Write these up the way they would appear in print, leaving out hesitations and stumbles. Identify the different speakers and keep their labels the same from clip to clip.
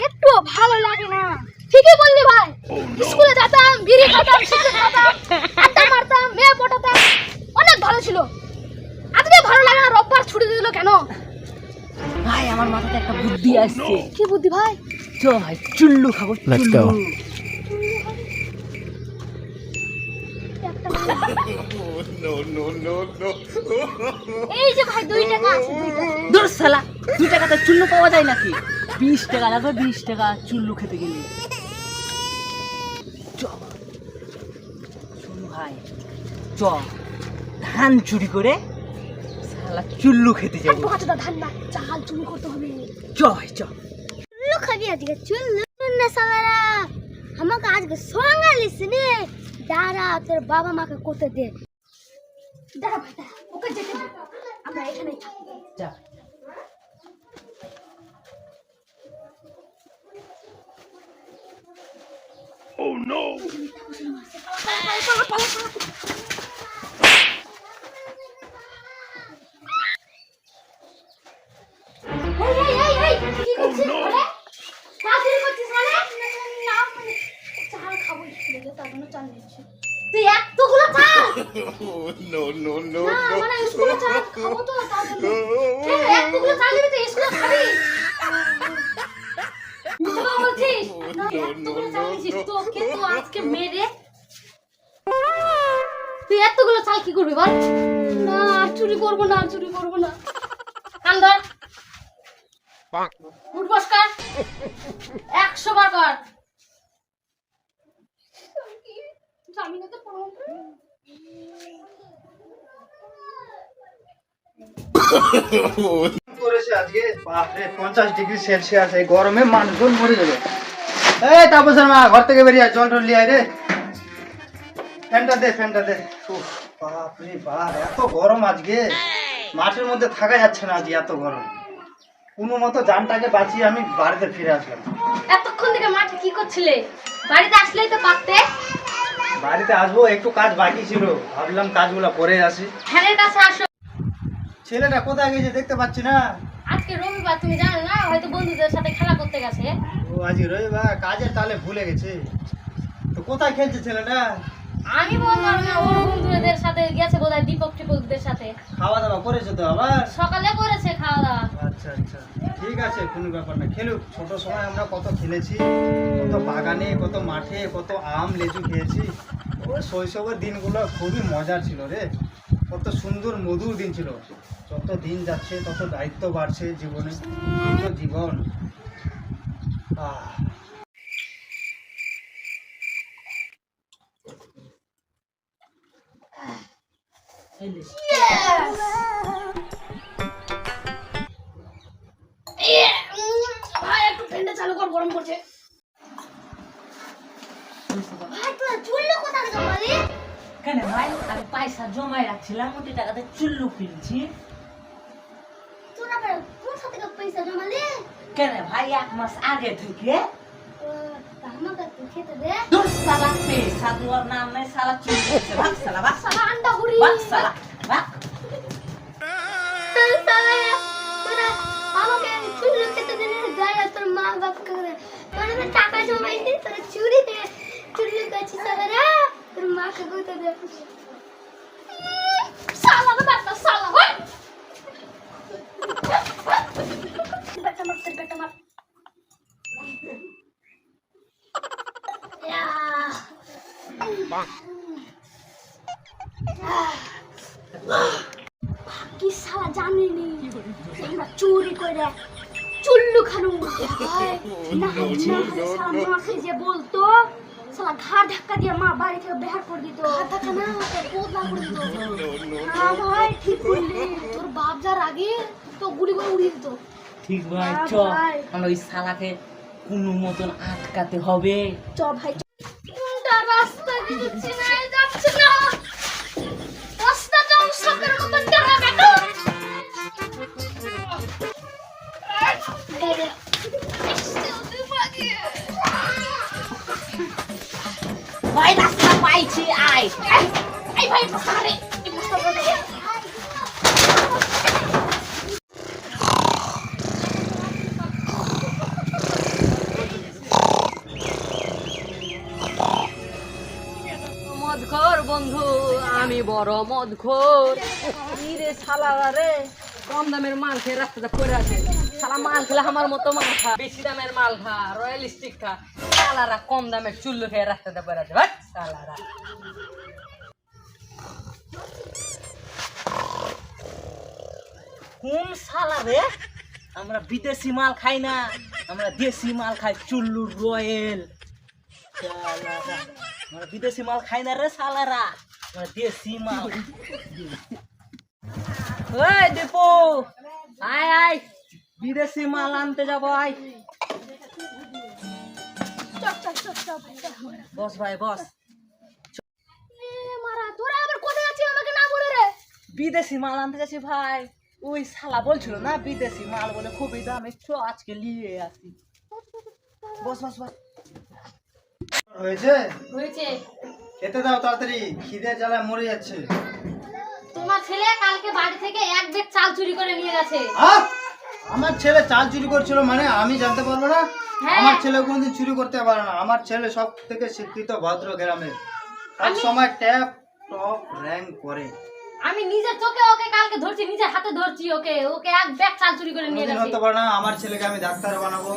Speaker 1: একটু ভালো লাগে না। ঠিকই বললি ভাই, স্কুলে যেতাম, বিড়ি খেতাম, সিগারেট খেতাম, আড্ডা মারতাম, মেয়ে পটাতাম, অনেক ভালো ছিল। আজকে ভালো লাগে না, রোববার ছুটি দিল কেন?
Speaker 2: ভাই আমার মাথাতে একটা বুদ্ধি আসছে।
Speaker 1: কি বুদ্ধি ভাই?
Speaker 2: চ ভাই চুল্লু খাবো, চুল্লু।
Speaker 1: এই যে ভাই 2 টাকা আছে, 2 টাকা।
Speaker 2: দূর শালা, 2 টাকাতে চুল্লু পাওয়া যায় নাকি? 20 টাকা লাগবে, 20 টাকা চুল্লু খেতে গেলে। চ শোন ভাই, চ ধান চুরি করে শালা চুল্লু খেতে যাবো।
Speaker 1: বাচ্চাটা ধান না, চাল চুরি করতে হবে।
Speaker 2: চ ভাই চ।
Speaker 1: চুল্লু খাবি আজকে, চুল্লু না সালারা। আমাকে আজকে সঙ্গে লিসনে দাঁড়া, তোর বাবা মাকে করতে দে। দাঁড়া ভাই দাঁড়া, ওকে যেতে দে, আমরা এখানেই থাকি।
Speaker 2: যা।
Speaker 3: Oh no!
Speaker 1: এই কি করছিস বলে? কাজের করছিস মানে? না মানে চাল খাবো স্কুলে, তার জন্য চাল নিচ্ছি। তুই এতগুলো চাল?
Speaker 3: No, no, no,
Speaker 1: না
Speaker 3: no.
Speaker 1: মানে স্কুলে চাল খাবো তো, তার জন্য। এতগুলো চাল নিবি তুই স্কুলে খাবি? মিথ্যা কথা বলছিস? না এতগুলো চাল নিচ্ছিস, তোকে তো আজকে মেরে। তুই এতগুলো চাল কি করবি বল? না আর চুরি করবো না, আর চুরি করবো না। কান ধর, উঠ বস কর, 100 বার কর। জামিনাতে পড়ো
Speaker 4: করেছে আজকে, বাপরে 50 ডিগ্রি সেলসিয়াস, এই গরমে মানুষজন মরে যাবে। এই তাপসের মা, ঘর থেকে বেরিয়ে আয়, জল টল নিয়ে আয় রে। ফ্যানটা দে, ফ্যানটা দে। উফ, বাপরে বাপ, এত গরম আজকে, মাঠের মধ্যে থাকা যাচ্ছে না আজকে, এত গরম। কোনো মতো জানটাকে বাঁচিয়ে আমি বাড়িতে ফিরে আসলাম।
Speaker 1: এতক্ষণ থেকে মাঠে কি করছিলে? বাড়িতে আসলেই তো পারতে।
Speaker 4: বাড়িতে আসবো, একটু কাজ বাকি ছিল, ভাবলাম কাজগুলো করে আসি।
Speaker 1: ফ্যানের কাছে আসো।
Speaker 4: ছেলেটা কোথায় গেছে দেখতে পাচ্ছি না।
Speaker 1: আজকে রবিবার, তুমি জানো না? হয়তো বন্ধুদের সাথে খেলা করতে গেছে।
Speaker 4: ও আজকে রবিবার, কাজের তালে ভুলে গেছে। তো কোথায় খেলছে ছেলেটা?
Speaker 1: আমি বললাম না, ওর বন্ধুদের সাথে গেছে বোধহয়, দীপক টিপকদের সাথে।
Speaker 4: খাওয়া দাওয়া করেছে তো আবার?
Speaker 1: সকালে করেছে খাওয়া দাওয়া।
Speaker 4: আচ্ছা আচ্ছা, ঠিক আছে, কোনো ব্যাপার না, খেলুক। ছোট সময় আমরা কত খেলেছি, কত বাগানে, কত মাঠে, কত আম লেচু খেয়েছি। ওই শৈশবের দিনগুলো খুবই মজার ছিল রে, কত সুন্দর মধুর দিন ছিল। যত দিন যাচ্ছে তত দায়িত্ব বাড়ছে জীবনে, কত জীবন।
Speaker 1: ভাই একটু ফ্যানটা চালু কর, গরম করছে। ভাই তোর চুল্লু কোথা থেকে বলি?
Speaker 2: কেন ভাই, আমি পয়সা জমায় রাখছিলাম, 2 টাকাতে চুল্লু কিনছি।
Speaker 1: তোর আবার কোথা থেকে পয়সা জমালি?
Speaker 2: কেন ভাই, 1 মাস আগে থেকে।
Speaker 1: আমাকে তো খেতে দে।
Speaker 2: দূর শালা, পয়সা দেওয়ার নাম নাই, শালা চুরি করছে। ভাগ শালা, ভাগ শালা,
Speaker 1: সালা আন্ডা ঘুরি।
Speaker 2: ভাগ শালা, ভাগ।
Speaker 1: সালা তোরা আমাকে চুল্লু খেতে দে না, যাই আর তোর মা বাপ করে। তোরা তো টাকা জমাইছিস, তোরা চুরি করে চুল্লু করছিস সালা, তোর মাকে খেতে দে। সালা না বাচ্চা, সালা ভাই। বেটা মার, বেটা মার। কি সালা জানিনি আমরা চুরি করে চুল্লু খানু। না সালা মাকে যে বলতো, সালা ঘাড় ধাক্কা দিয়ে মা বাড়ি থেকে বের করে দিত। ঘাড় ধাক্কা না, কোদলা করে দিত। হ্যাঁ ভাই ঠিক বললি, তোর বাপ যার আগে তো গুলি করে উড়িয়ে দিত।
Speaker 2: ঠিক ভাই, চ আমরা ওই শালাকে কোনো মতন আটকাতে হবে।
Speaker 1: চ ভাই, কোনটা রাস্তা দিচ্ছি না, যাচ্ছে না রাস্তাটা সকের মতন টানা বেটা।
Speaker 2: ভাই রাস্তা পাইছি আয়।
Speaker 1: এই ভাই রাস্তা রে, এই রাস্তা রে।
Speaker 2: মদখোর বন্ধু আমি বড় মদখোর। রে শালারা রে কম দামের মাল খেয়ে রাস্তাটা পড়ে আছে। শালা মাল খেলে আমার মতো মাল খা, বেশি দামের মাল খা, রয়্যাল স্টিক খা। শালারা কম দামের চুল্লু খেয়ে রাস্তাটা পড়ে আছে। ভাট শালারা। কোন শালা রে? আমরা বিদেশি মাল খাই না, আমরা দেশি মাল খাই, চুল্লু রয়্যাল। শালারা আমরা বিদেশি মাল খাই না রে শালারা, আমরা দেশি মাল। ওই দীপু আয় আয়, বিদেশি মাল আনতে যাবো আয়। বস ভাই বস।
Speaker 1: মারা তোরা আবার কোথায় যাচ্ছিস আমাকে না বলে রে?
Speaker 2: বিদেশি মাল আনতে যাচ্ছি ভাই। ওই শালা বলছিল না বিদেশি মাল বলে খুবই দামি, চ আজকে নিয়ে আসি। বস বস বস।
Speaker 4: হয়েছে?
Speaker 1: হয়েছে।
Speaker 4: খেতে দাও তাড়াতাড়ি, খিদে জ্বালায় মরে যাচ্ছে।
Speaker 1: তোমার ছেলে কালকে বাড়ি থেকে এক ব্যাগ চাল চুরি করে নিয়ে গেছে।
Speaker 4: আহ! আমার ছেলে চাল চুরি করছিল মানে আমি জানতে পারবো না?
Speaker 1: হ্যাঁ।
Speaker 4: আমার ছেলে কোনদিন চুরি করতে পারে না। আমার ছেলে সব থেকে শিক্ষিত ভদ্র গ্রামের, সব সময় ট্যাপ টপ র্যাঙ্ক করে।
Speaker 1: আমি নিজের চোখে ওকে কালকে ধরছি, নিজের হাতে ধরছি ওকে। ওকে এক ব্যাগ চাল চুরি করে নিয়ে
Speaker 4: কোনদিন
Speaker 1: গেছে।
Speaker 4: হতে পারে না। আমার ছেলেকে আমি ডাক্তার বানাবো,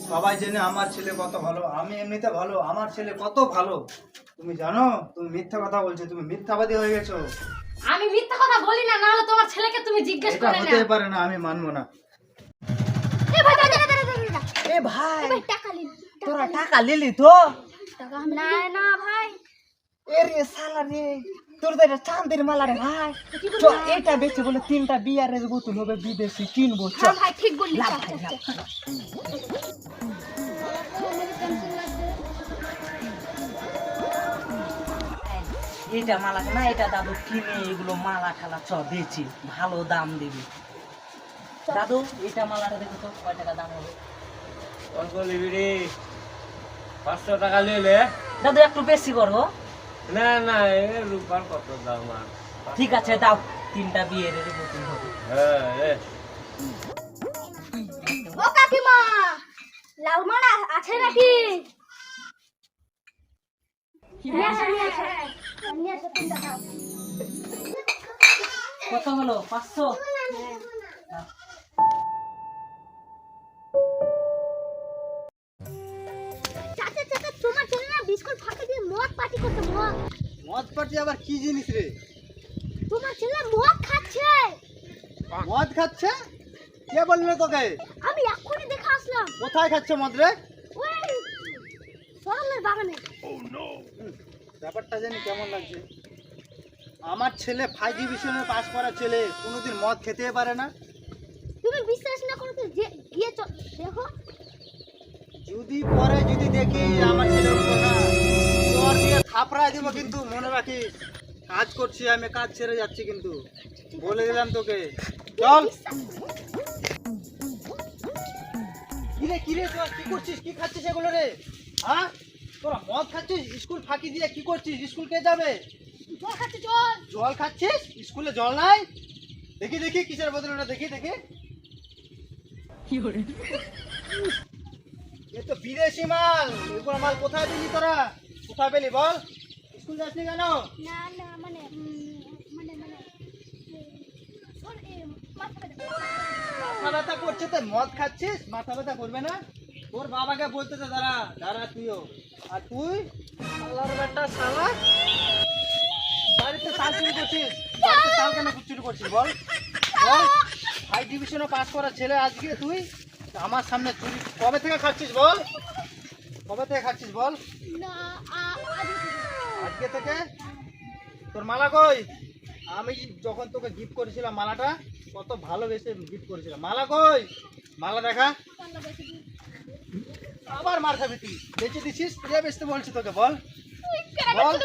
Speaker 4: সবাই জেনে আমার ছেলে কত ভালো। আমি এমনিতে ভালো, আমার ছেলে কত ভালো তুমি জানো? তুমি মিথ্যা কথা বলছো, তুমি মিথ্যাবাদী হয়ে গেছো।
Speaker 1: আমি মিথ্যা কথা বলি না, না হলে তোমার ছেলেকে তুমি জিজ্ঞেস
Speaker 4: এটা
Speaker 1: করে
Speaker 4: হতে
Speaker 1: না।
Speaker 4: পারে না, আমি মানবো না।
Speaker 1: এ ভাই দাঁড়া দাঁড়া দাঁড়া।
Speaker 2: এ ভাই
Speaker 1: ভাই টাকা নিন।
Speaker 2: তোরা টাকা লিলি তো?
Speaker 1: টাকা আমি না না ভাই।
Speaker 2: এ রে শালা রে, তোর তো এটা চাঁদের মালা রে ভাই। চ এটা বেচে বলে 3টা বিয়ারের বোতল হবে বিদেশি কিনবো। চ
Speaker 1: হ্যাঁ ভাই ঠিক বললি।
Speaker 2: লাভ
Speaker 1: চল,
Speaker 2: ভাই,
Speaker 1: চল,
Speaker 2: লাভ।
Speaker 1: চল।
Speaker 2: এটা মালা না, এটা দাদু কিনে এগুলো মালা ঠালা চ বেচি, ভালো দাম দিবি। দাদু এটা মালাটা দেখো তো কয় টাকা দাম হবে।
Speaker 5: কত নিবি রে? 500 টাকা নিলে?
Speaker 2: দাদু একটু বেশি করো।
Speaker 5: না না, এ রূপার কত দাম আর?
Speaker 2: ঠিক আছে দাও, 3টা বিয়ারের বোতল হবে।
Speaker 5: হ্যাঁ
Speaker 1: ও কাকিমা, লাল মালা আছে নাকি? নিয়ে আসো, নিয়ে আসো। নিয়ে আসো, তিনটা দাও।
Speaker 2: কত হলো? 500।
Speaker 1: চাচা চাচা, তোমার ছেলে না বিস্কুট ফাঁকে দিয়ে মদ পার্টি করতে। মদ
Speaker 4: মদ পার্টি আবার কি জিনিস রে?
Speaker 1: তোমার ছেলে মদ খাচ্ছে।
Speaker 4: মদ খাচ্ছে? কে বললো তোকে?
Speaker 1: আমি এক্ষুনি দেখে আসলাম।
Speaker 4: কোথায় খাচ্ছে মদ রে?
Speaker 1: ওই সরলের বাগানে।
Speaker 4: ব্যাপারটা জানি কেমন লাগছে। আমার ছেলে 5 ডিভিশনে পাস করা ছেলে, কোনোদিন মদ খেতেই পারে না।
Speaker 1: তুমি বিশ্বাস না করো তো গিয়ে দেখো।
Speaker 4: যদি পরে যদি দেখি আমার ছেলে উপর না, তোর দিয়ে থাপড়ায় দিব কিন্তু মনে রাখিস। কাজ করছি আমি, কাজ ছেড়ে যাচ্ছি কিন্তু, বলে দিলাম তোকে। চল। কিরে কিরে তোর কি করছিস? কি খাচ্ছিস এগুলো রে? হ্যাঁ, তোরা মদ খাচ্ছিস? স্কুল ফাঁকি দিয়ে কি করছিস? স্কুল কে যাবে?
Speaker 1: জল খাচ্ছে, জল।
Speaker 4: জল খাচ্ছিস? স্কুলে জল নাই? দেখি দেখি কিসের বদলে ওটা, দেখি দেখি। এ তো বিদেশি মাল। এগুলো মাল কোথায় পেলি তোরা? কোথায় পেলি বল? স্কুল যাসনি কেন?
Speaker 1: না না মানে মানে মানে
Speaker 4: মাথা ব্যথা করছে তো মদ খাচ্ছিস? মাথা ব্যথা করবে না? তোর বাবাকে বলতে দে, দাঁড়া দাঁড়া তুইও। আর তুই আল্লাহর বেটা শালা, বাড়িতে চাল চুরি করছিস? বাড়িতে চাল কেন চুরি করছিস বল? বল, 5 ডিভিশনে পাস করা ছেলে আজকে তুই আমার সামনে চুরি কবে থেকে খাচ্ছিস বল? কবে থেকে খাচ্ছিস বল?
Speaker 1: না
Speaker 4: আজকে থেকে? তোর মালা কই? আমি যখন তোকে গিফট করেছিলাম মালাটা, কত ভালোবেসে গিফট করেছিলাম। মালা কই? মালা দেখা। আবার মার খাবি তুই। বেঁচে দিছিস? কে বেচতে বলছি তোকে বল? বল।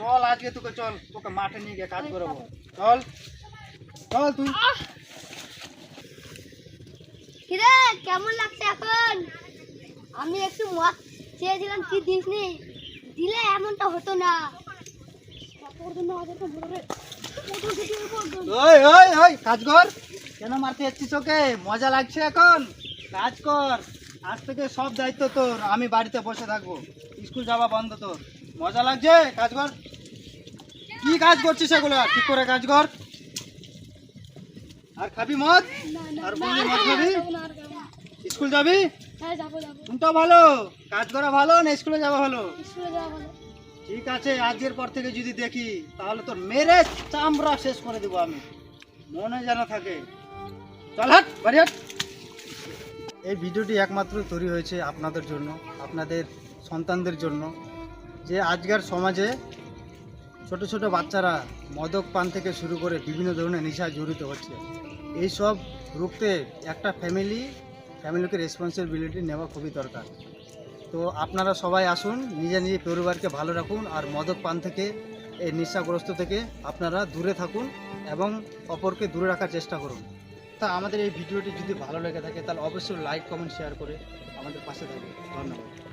Speaker 4: চল আজকে তোকে, চল তোকে মাঠে নিয়ে গিয়ে কাজ করবো। চল চল তুই।
Speaker 1: কিরে কেমন লাগছে এখন? আমি একটু মদ চেয়েছিলাম, কি দিসনি? দিলে এমনটা হতো না।
Speaker 4: ওই ওই ওই কাজ কর, কেন মারতে যাচ্ছিস ওকে? মজা লাগছে এখন? কাজ কর, আজ থেকে সব দায়িত্ব তোর। আমি বাড়িতে বসে থাকবো, স্কুল যাওয়া বন্ধ তোর। মজা লাগছে? কাজ কর। কি কাজ করছিস এগুলো? ঠিক করে কাজ কর। আর খাবি মদ? আর বললি মদ খাবি? স্কুল যাবি?
Speaker 1: হ্যাঁ যাবো যাবো,
Speaker 4: কোনটা ভালো, কাজ করা ভালো না স্কুলে যাওয়া ভালো?
Speaker 1: স্কুলে যাওয়া ভালো।
Speaker 4: ঠিক আছে, আজকের পর থেকে যদি দেখি তাহলে তোর মেরে চামড়া শেষ করে দেবো আমি, মনে যেন থাকে। চল হাট, বাড়ি হাট। এই ভিডিওটি একমাত্র তৈরি হয়েছে আপনাদের জন্য, আপনাদের সন্তানদের জন্য, যে আজকের সমাজে ছোট ছোট বাচ্চারা মদক পান থেকে শুরু করে বিভিন্ন ধরনের নেশায় জড়িত হচ্ছে। এই সব রুখতে একটা ফ্যামিলিকে রেসপন্সিবিলিটি নেওয়া খুবই দরকার। তো আপনারা সবাই আসুন, নিজের পরিবারকে ভালো রাখুন, আর মদক পান থেকে, এই নেশাগ্রস্ত থেকে আপনারা দূরে থাকুন এবং অপরকে দূরে রাখার চেষ্টা করুন। তা আমাদের এই ভিডিওটি যদি ভালো লেগে থাকে তাহলে অবশ্যই লাইক, কমেন্ট, শেয়ার করে আমাদের পাশে থাকুন। ধন্যবাদ।